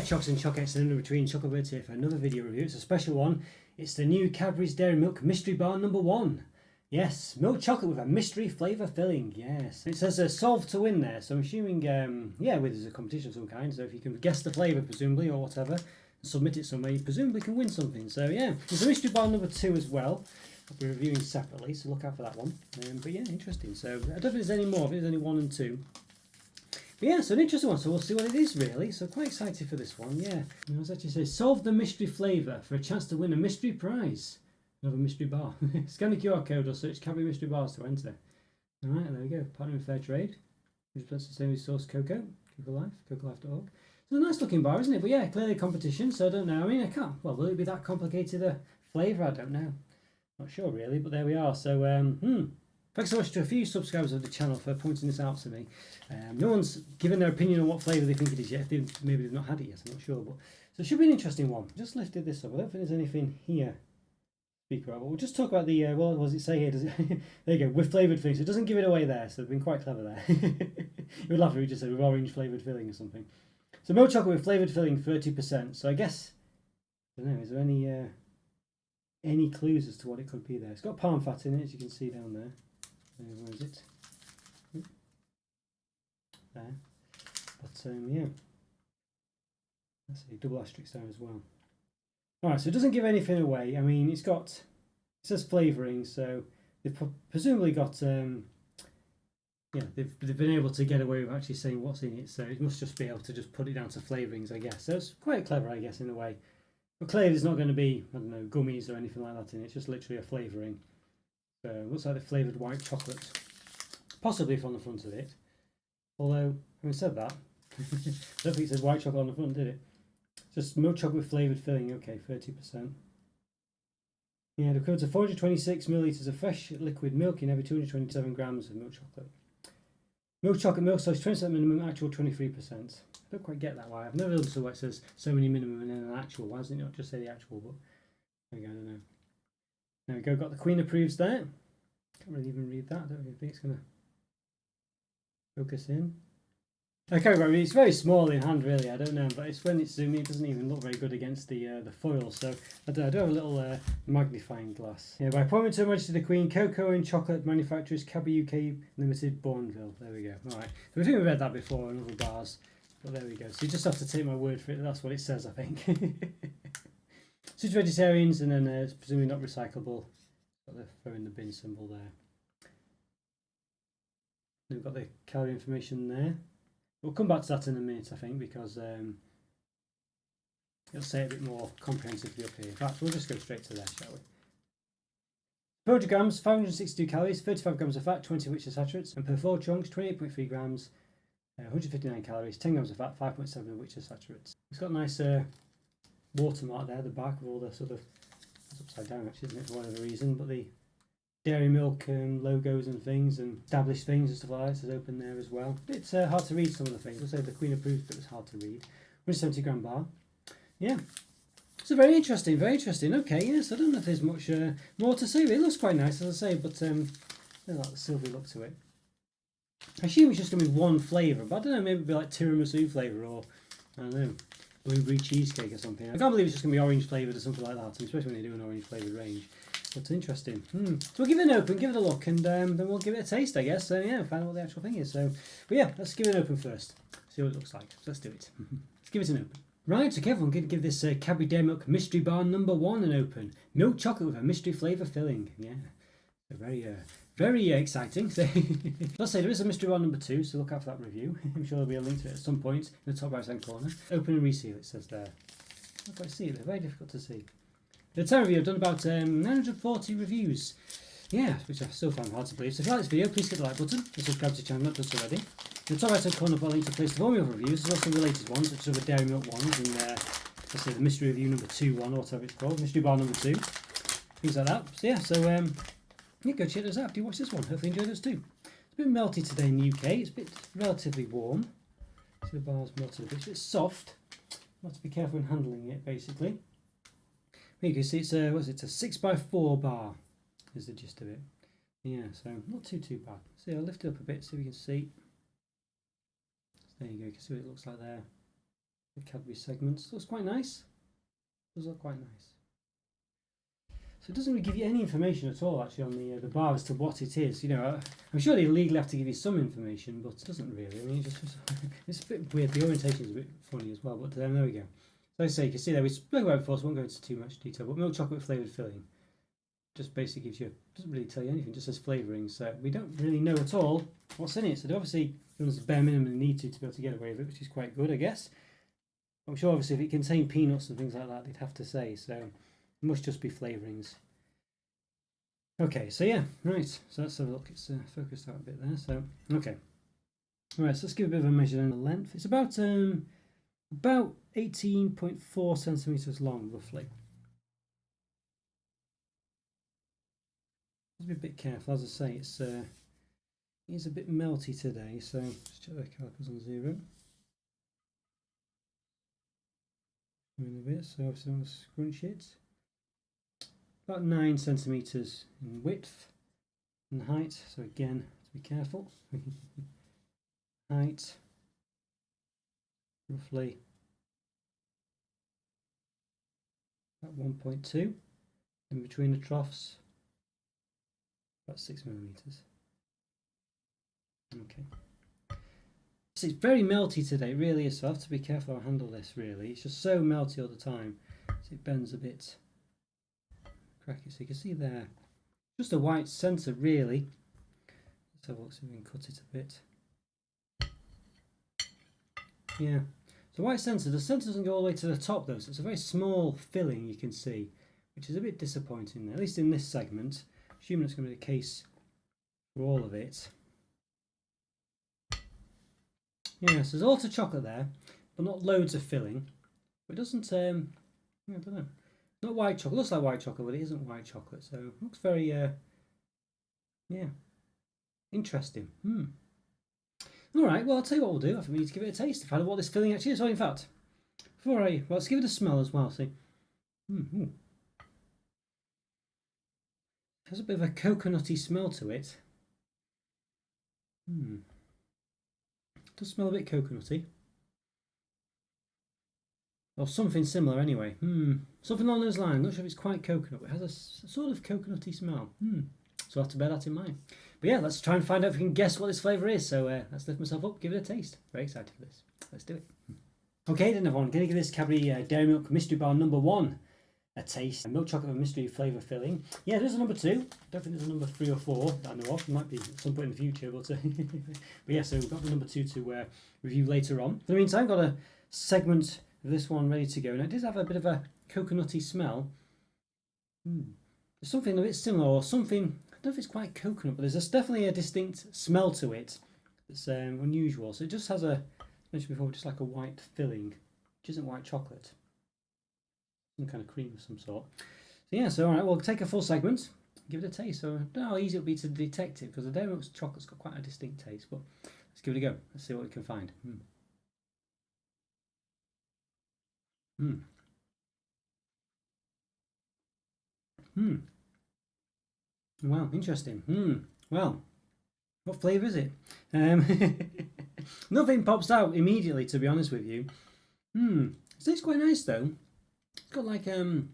Chocks and Chockets and in between, Roberto here for another video review. It's a special one. It's the new Cadbury's Dairy Milk Mystery Bar #1. Yes, milk chocolate with a mystery flavour filling. Yes. It says solve to win there, so I'm assuming, yeah, there's a competition of some kind. So if you can guess the flavour, presumably, or whatever, and submit it somewhere, you presumably can win something. So yeah, there's a mystery bar #2 as well. I'll be reviewing separately, so look out for that one. But yeah, interesting. So I don't think there's any more. I think there's only 1 and 2. But yeah, so an interesting one, so we'll see what it is really. So quite excited for this one, yeah. And it was actually says, solve the mystery flavour for a chance to win a mystery prize. Another mystery bar. Scan the QR code or search Cadbury mystery bars to enter. Alright, there we go. Partner with Fair Trade. 100% sustainably sourced cocoa. Cocoa Life, cocolife.org. So a nice looking bar, isn't it? But yeah, clearly competition, so I don't know. I mean, I can't, well, will it be that complicated a flavour? I don't know. Not sure really, but there we are. So, thanks so much to a few subscribers of the channel for pointing this out to me. No one's given their opinion on what flavour they think it is yet. Maybe they've not had it yet, I'm not sure. But so it should be an interesting one. Just lifted this up. I don't think there's anything here. Speak about, but we'll just talk about the, what does it say here? Does it, there you go, with flavoured filling. So it doesn't give it away there, so they've been quite clever there. You would laugh if we just said with orange flavoured filling or something. So milk chocolate with flavoured filling, 30%. So I guess, I don't know, is there any clues as to what it could be there? It's got palm fat in it, as you can see down there. Where is it? There. But yeah. Let's see, double asterisk there as well. Alright, so it doesn't give anything away. I mean, it says flavouring, so they've presumably got, yeah, they've been able to get away with actually saying what's in it, so it must just be able to just put it down to flavourings, I guess. So it's quite clever, I guess, in a way. But clearly there's not going to be, I don't know, gummies or anything like that in it. It's just literally a flavouring. So it looks like the flavoured white chocolate, possibly from the front of it. Although, having said that, I don't think it said white chocolate on the front, did it? Just milk chocolate with flavoured filling, okay, 30%. Yeah, it equates to 426 millilitres of fresh liquid milk in every 227 grams of milk chocolate. Milk chocolate milk size 20% minimum, actual 23%. I don't quite get that why. I've never understood why it says so many minimum and then an actual. Why doesn't it not just say the actual? But there we go, I don't know. There we go, got the Queen approves there. Can't really even read that. I don't really think it's going to focus in. Okay, right, it's very small in hand really, I don't know, but it's when it's zooming it doesn't even look very good against the foil, so I do have a little magnifying glass. Yeah, by appointment to Her Majesty the Queen, Cocoa and Chocolate Manufacturers, Cadbury UK Limited, Bourneville. There we go. Alright, so I think we've read that before in other bars, but there we go. So you just have to take my word for it, that's what it says, I think. So it's vegetarians, and then it's presumably not recyclable. Got the throw in the bin symbol there. We've got the calorie information there. We'll come back to that in a minute, I think, because it'll say it a bit more comprehensively up here. In fact, we'll just go straight to there, shall we? 400 grams, 562 calories, 35 grams of fat, 20 of which are saturates, and per 4 chunks, 28.3 grams, 159 calories, 10 grams of fat, 5.7 of which are saturates. It's got a nice watermark there, the back of all the sort of, it's upside down actually, isn't it, for whatever reason, but the dairy milk logos and things and established things and stuff like that. It says open there as well. It's hard to read some of the things. I'll say the Queen approves, but it's hard to read. 170 gram bar. Yeah. So very interesting, very interesting. Okay, yes, I don't know if there's much more to say. It looks quite nice, as I say, but I like the silvery look to it. I assume it's just going to be one flavour, but I don't know, maybe it'll be like tiramisu flavour or, I don't know, blueberry cheesecake or something. I can't believe it's just going to be orange flavoured or something like that, especially when they do an orange flavoured range. That's interesting. So we'll give it an open, give it a look, and then we'll give it a taste, I guess. So yeah, find out what the actual thing is. So, but yeah, let's give it an open first. See what it looks like. So let's do it. Let's give it an open. Right, okay, everyone, going to give this Cadbury Dairy Milk Mystery Bar #1 an open. Milk chocolate with a mystery flavour filling. Yeah, so very exciting. So let's say there is a mystery bar #2, so look out for that review. I'm sure there'll be a link to it at some point in the top right hand corner. Open and reseal, it says there. I can't quite see it. They're very difficult to see. The time review, I've done about 940 reviews. Yeah, which I still find hard to believe. So if you like this video, please hit the like button and subscribe to the channel, not just already. In the top right hand corner, I've got a link to place the formula reviews. There's also related ones, which are the dairy milk ones, and let's say the mystery review #2 one, or whatever it's called, mystery bar #2, things like that. So yeah, yeah, go check those out. Do you watch this one? Hopefully enjoy those too. It's a bit melty today in the UK. It's a bit relatively warm. So the bar's melted a bit. It's soft. You have to be careful when handling it, basically. You can see it's a 6x4 bar is the gist of it. Yeah, so not too bad. See, I'll lift it up a bit so we can see. So there you go, you can see what it looks like there. The Cadbury segments. Looks quite nice. Does look quite nice. So it doesn't really give you any information at all actually on the bar as to what it is. You know, I'm sure they legally have to give you some information, but it doesn't really. I mean, it's a bit weird. The orientation is a bit funny as well, but there we go. So I say, you can see there, we spoke about it before, so I won't go into too much detail, but milk chocolate flavoured filling just basically gives you, doesn't really tell you anything, just says flavouring, so we don't really know at all what's in it. So they obviously, the bare minimum they need to be able to get away with it, which is quite good, I guess. I'm sure obviously if it contained peanuts and things like that, they'd have to say, so it must just be flavourings. Okay, so yeah, right, so let's have a look. It's focused out a bit there, so okay. Alright, so let's give a bit of a measure on the length. It's about 18.4 centimetres long, roughly. Let's be a bit careful, as I say, it's a bit melty today, so just check the calipers on 0. In a bit, so obviously I want to scrunch it. About 9 centimetres in width and height, so again, to be careful. Height, roughly about 1.2, in between the troughs, about 6 millimetres. Okay. So it's very melty today, it really is, so I have to be careful how I handle this really. It's just so melty all the time, so it bends a bit. Crack it, so you can see there, just a white centre really. Let's have a look, see if we can cut it a bit. Yeah, so white centre, the centre doesn't go all the way to the top though, so it's a very small filling you can see, which is a bit disappointing, at least in this segment. Assuming it's going to be the case for all of it. Yeah, so there's a lot of chocolate there, but not loads of filling. But it doesn't, I don't know. Not white chocolate, it looks like white chocolate, but it isn't white chocolate, so it looks very, yeah, interesting. Alright, well, I'll tell you what we'll do. I think we need to give it a taste to find out what this filling actually is. So, in fact, well, let's give it a smell as well, see. It has a bit of a coconutty smell to it. It does smell a bit coconutty. Or something similar anyway. Something along those lines. I'm not sure if it's quite coconut, but it has a sort of coconutty smell. So I'll have to bear that in mind. But yeah, let's try and find out if we can guess what this flavour is. So let's lift myself up, give it a taste. Very excited for this. Let's do it. Okay then everyone, going to give this Cadbury Dairy Milk Mystery Bar number 1 a taste. Milk chocolate with mystery flavour filling. Yeah, there's a number 2. Don't think there's a number 3 or 4 that I know of. There might be at some point in the future, but, but yeah, so we've got the number 2 to review later on. For the meantime, I've got a segment of this one ready to go, and it does have a bit of a coconutty smell. There's something a bit similar, or something, I don't know if it's quite coconut, but there's definitely a distinct smell to it that's unusual. So it just has a, as mentioned before, just like a white filling, which isn't white chocolate. Some kind of cream of some sort. So yeah, so alright, we'll take a full segment, give it a taste. So I don't know how easy it'll be to detect it, because the Dairy Milk chocolate's got quite a distinct taste, but let's give it a go. Let's see what we can find. Wow, interesting. Well, what flavour is it? Nothing pops out immediately, to be honest with you. It tastes quite nice though. It's got like I don't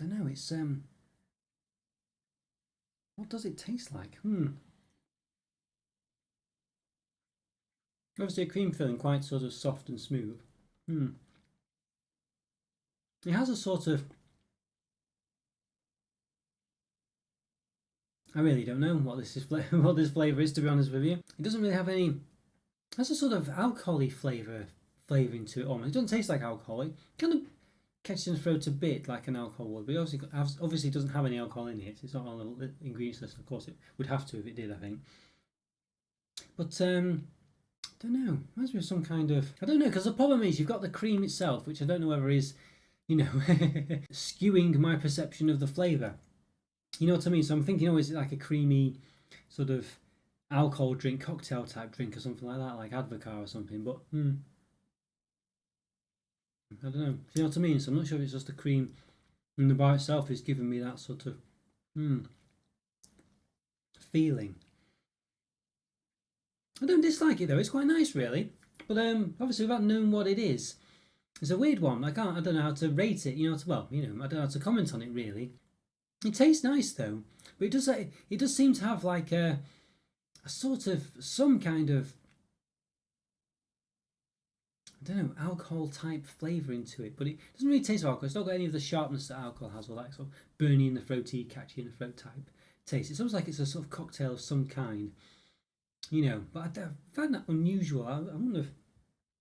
know. It's what does it taste like? Obviously a cream filling, quite sort of soft and smooth. It has a sort of, I really don't know what this is, what this flavour is, to be honest with you. It doesn't really have any. It has a sort of alcohol-y flavouring to it almost. It doesn't taste like alcohol. It kind of catches in the throat a bit like an alcohol would, but it obviously doesn't have any alcohol in it. It's not on the ingredients list. Of course, it would have to if it did, I think. But I don't know. Reminds me of some kind of, I don't know, because the problem is you've got the cream itself, which I don't know whether is, you know, skewing my perception of the flavour. You know what I mean? So I'm thinking, oh, is it like a creamy sort of alcohol drink, cocktail type drink or something like that, like Advocaat or something, but I don't know. You know what I mean? So I'm not sure if it's just the cream and the bar itself is giving me that sort of feeling. I don't dislike it though. It's quite nice, really. But obviously, without knowing what it is, it's a weird one. I don't know how to rate it. I don't know how to comment on it really. It tastes nice though, but it does seem to have like a sort of some kind of, I don't know, alcohol type flavour into it, but it doesn't really taste of alcohol. It's not got any of the sharpness that alcohol has, or that sort of burning in the throaty, catchy in the throat type taste. It's almost like it's a sort of cocktail of some kind, But I find that unusual. I'm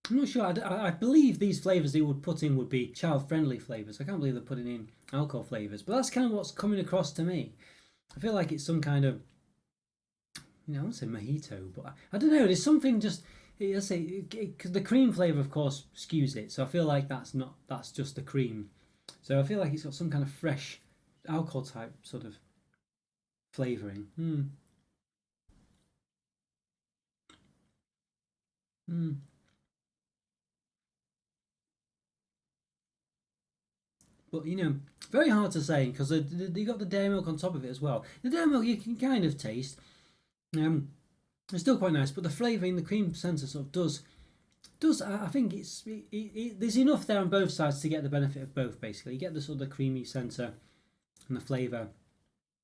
not sure. I believe these flavours they would put in would be child-friendly flavours. I can't believe they're putting in alcohol flavours, but that's kind of what's coming across to me. I feel like it's some kind of, I won't say mojito, but I don't know. There's something just. I say because the cream flavour, of course, skews it. So I feel like that's just the cream. So I feel like it's got some kind of fresh alcohol type sort of flavouring. But very hard to say because you got the dairy milk on top of it as well. The dairy milk you can kind of taste. It's still quite nice, but the flavouring, the cream centre sort of does. I think there's enough there on both sides to get the benefit of both. Basically, you get the sort of the creamy centre and the flavour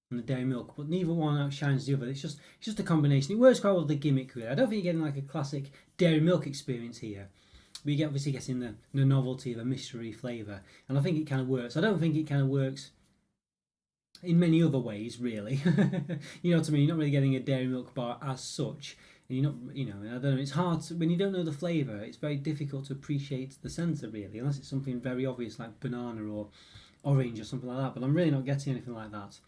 and the dairy milk, but neither one outshines the other. It's just a combination. It works quite well with the gimmick really. I don't think you're getting like a classic dairy milk experience here. But you obviously getting the novelty, the mystery flavour, and I think it kind of works. I don't think it kind of works in many other ways, really. You know what I mean? You're not really getting a dairy milk bar as such, and you're not, I don't know. It's hard when you don't know the flavour. It's very difficult to appreciate the centre, really, unless it's something very obvious like banana or orange or something like that. But I'm really not getting anything like that.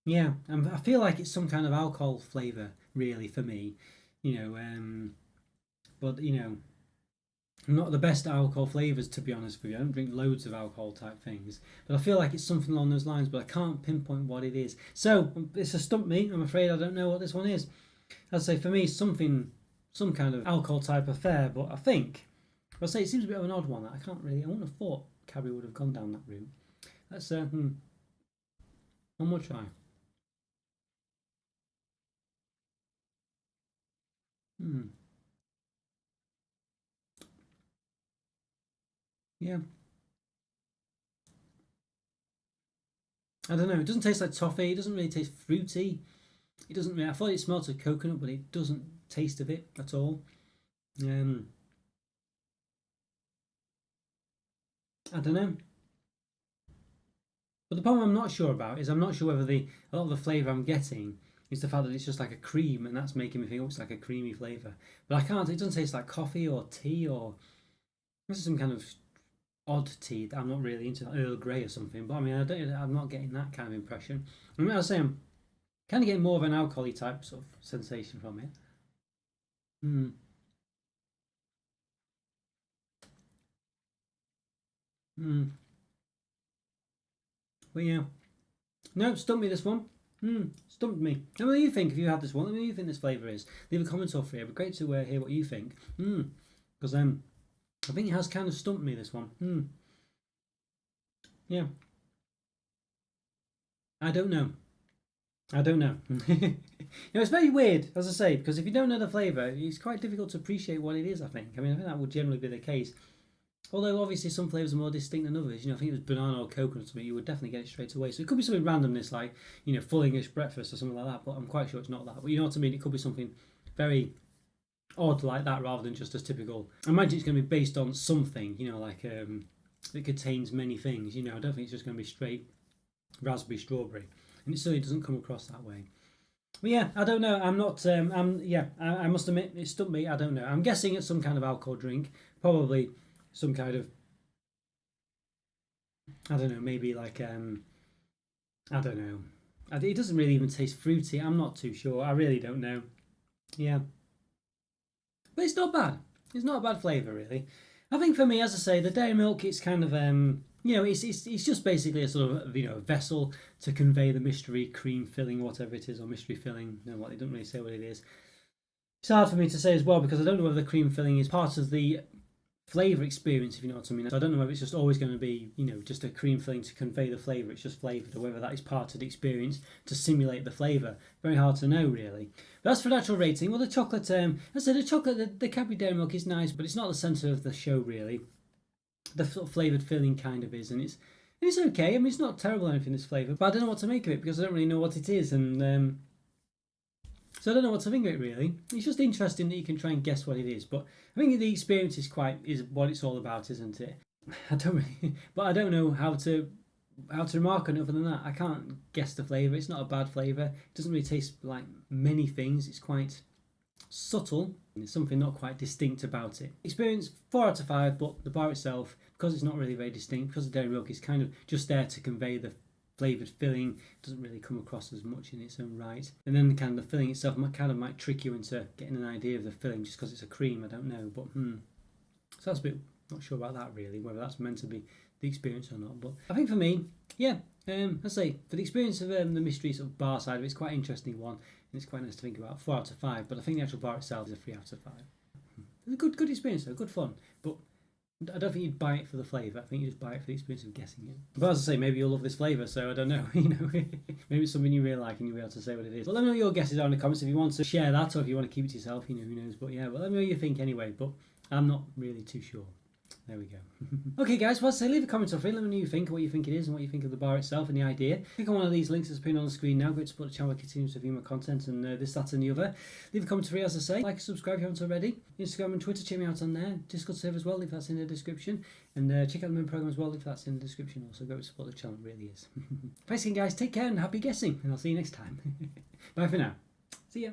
Yeah, I feel like it's some kind of alcohol flavour, really, for me. But not the best alcohol flavours, to be honest with you. I don't drink loads of alcohol type things, but I feel like it's something along those lines, but I can't pinpoint what it is. So it's a stump me. I'm afraid I don't know what this one is. I'd say for me some kind of alcohol type affair, but I'll say it seems a bit of an odd one. I wouldn't have thought Cadbury would have gone down that route. Let's one more try. Yeah. I don't know. It doesn't taste like toffee. It doesn't really taste fruity. It doesn't really. I thought it smelled of coconut, but it doesn't taste of it at all. I don't know. But the problem I'm not sure about is I'm not sure whether a lot of the flavour I'm getting is the fact that it's just like a cream, and that's making me think, oh, it's like a creamy flavour. But I can't. It doesn't taste like coffee or tea or this is some kind of odd tea that I'm not really into, like Earl Grey or something. But I mean, I'm not getting that kind of impression. I mean, I was saying, I'm kind of getting more of an alcohol type sort of sensation from it. But yeah, no, stumped me this one. Stumped me. Now, what do you think if you had this one? What do you think this flavour is? Leave a comment off here. It'd be great to hear what you think. Because I think it has kind of stumped me, this one. Yeah. I don't know. It's very weird, as I say, because if you don't know the flavour, it's quite difficult to appreciate what it is, I think. I mean, I think that would generally be the case. Although, obviously, some flavours are more distinct than others. I think it was banana or coconut or something, you would definitely get it straight away. So it could be something randomness, like, full English breakfast or something like that, but I'm quite sure it's not that. But you know what I mean? It could be something very odd like that rather than just as typical. I imagine it's going to be based on something, like that contains many things. I don't think it's just going to be straight raspberry strawberry, and it certainly doesn't come across that way. But yeah, I don't know. I'm not. I must admit it stumped me. I don't know. I'm guessing it's some kind of alcohol drink, probably some kind of. I don't know. Maybe like I don't know. It doesn't really even taste fruity. I'm not too sure. I really don't know. Yeah. But it's not bad. It's not a bad flavour, really. I think for me, as I say, the dairy milk, it's kind of, it's just basically a sort of, a vessel to convey the mystery cream filling, whatever it is, or mystery filling. What they don't really say what it is. It's hard for me to say as well because I don't know whether the cream filling is part of the flavour experience, if you know what I mean. So I don't know whether it's just always going to be, you know, just a cream filling to convey the flavour, it's just flavoured, or whether that is part of the experience to simulate the flavour. Very hard to know, really. But as for the actual rating, well, the chocolate, as I said, the chocolate, the Cadbury Dairy Milk is nice, but it's not the centre of the show, really. The sort of flavoured filling kind of is, and it's okay. I mean, it's not terrible or anything, this flavour, but I don't know what to make of it because I don't really know what it is, and so I don't know what to think of it, really. It's just interesting that you can try and guess what it is, but I think the experience is what it's all about, isn't it? I don't really, but I don't know how to remark on it other than that. I can't guess the flavour. It's not a bad flavour. It doesn't really taste like many things. It's quite subtle. There's something not quite distinct about it. Experience 4 out of 5, but the bar itself, because it's not really very distinct, because the dairy milk is kind of just there to convey the flavoured filling, doesn't really come across as much in its own right. And then kind of the filling itself might trick you into getting an idea of the filling just because it's a cream. I don't know, but so that's a bit not sure about that, really, whether that's meant to be the experience or not. But I think for me, yeah, I say for the experience of the mystery sort of bar side of it, it's quite an interesting one, and it's quite nice to think about. 4 out of 5, but I think the actual bar itself is a 3 out of 5. It's a good experience though, good fun, but I don't think you'd buy it for the flavour. I think you just buy it for the experience of guessing it. But as I say, maybe you'll love this flavour, so I don't know. You know, maybe it's something you really like and you'll be able to say what it is. Well, let me know what your guesses are in the comments if you want to share that, or if you want to keep it to yourself. You know, who knows? But yeah, well, let me know what you think anyway. But I'm not really too sure. There we go. Okay, guys, well, so leave a comment or let me know what you think, what you think it is, and what you think of the bar itself and the idea. Click on one of these links that's pinned on the screen now. Go to support the channel, continue to view my content, and this, that, and the other. Leave a comment free, as I say. Like and subscribe if you haven't already. Instagram and Twitter, check me out on there. Discord server as well, if that's in the description. And check out the main program as well, if that's in the description. Also, go to support the channel, it really is. Thanks again, guys. Take care and happy guessing, and I'll see you next time. Bye for now. See ya.